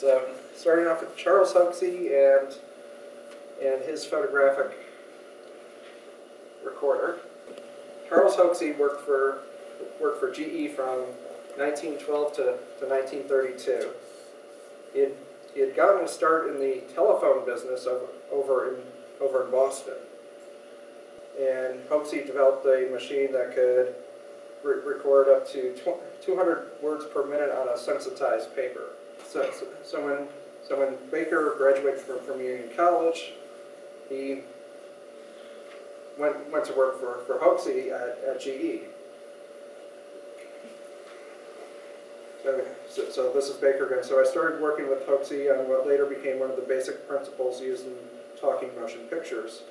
So, starting off with Charles Hoxie and his photographic recorder. Charles Hoxie worked for GE from 1912 to 1932. He had gotten a start in the telephone business over in Boston. And Hoxie developed a machine that could record up to 200 words per minute on a sensitized paper. So when Baker graduated from Union College, he went to work for Hoxie at GE. So this is Baker again. So I started working with Hoxie on what later became one of the basic principles used in talking motion pictures.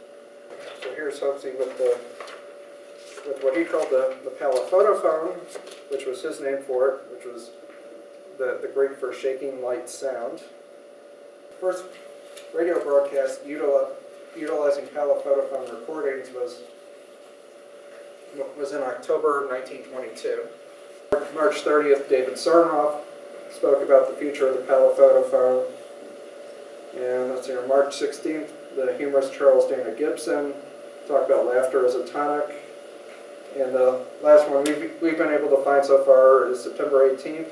So here's Hoxie with what he called the Pallophotophone, which was his name for it, which was the Greek for shaking light sound. First radio broadcast utilizing Pallophotophone recordings was in October 1922. March 30th, David Sarnoff spoke about the future of the Pallophotophone. And let's see, on March 16th, the humorist Charles Dana Gibson talked about laughter as a tonic. And the last one we've been able to find so far is September 18th,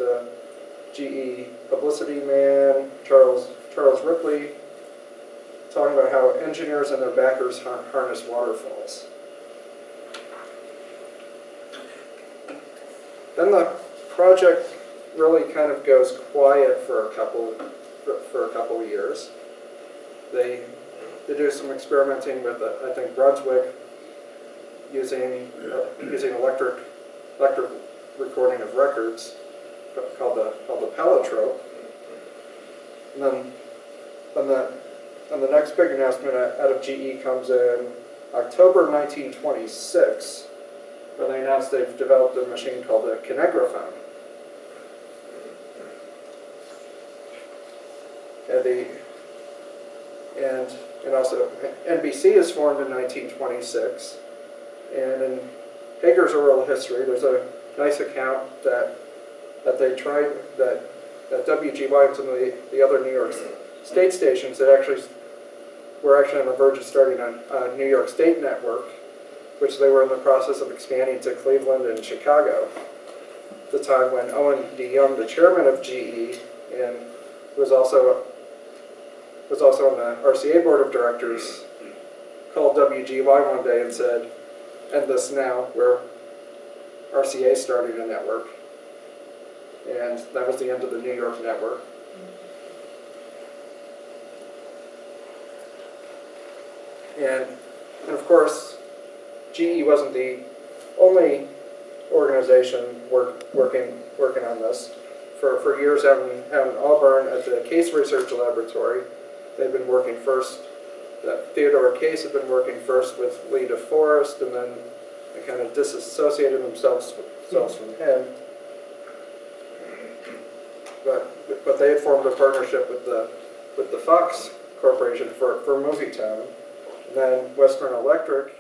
GE publicity man Charles Ripley talking about how engineers and their backers harness waterfalls. Then the project really kind of goes quiet for a couple of years. They do some experimenting with, I think, Brunswick, using electric recording of records called the Pallophotophone. And then the next big announcement out of GE comes in October 1926. Where they announced they've developed a machine called the telegraph. And also NBC is formed in 1926. And in Hager's oral history, there's a nice account that WGY and some of the other New York State stations that were actually on the verge of starting a New York State network, which they were in the process of expanding to Cleveland and Chicago. At the time when Owen D. Young, the chairman of GE, and was also on the RCA board of directors, called WGY one day and said, "End this now, we're RCA starting a network." And that was the end of the New York network. And of course, GE wasn't the only organization working on this. For years out in Auburn at the Case Research Laboratory, they've been working first. Theodore Case had been working first with Lee DeForest, and then they kind of disassociated themselves from him. But they had formed a partnership with the Fox Corporation for movie tone. And then Western Electric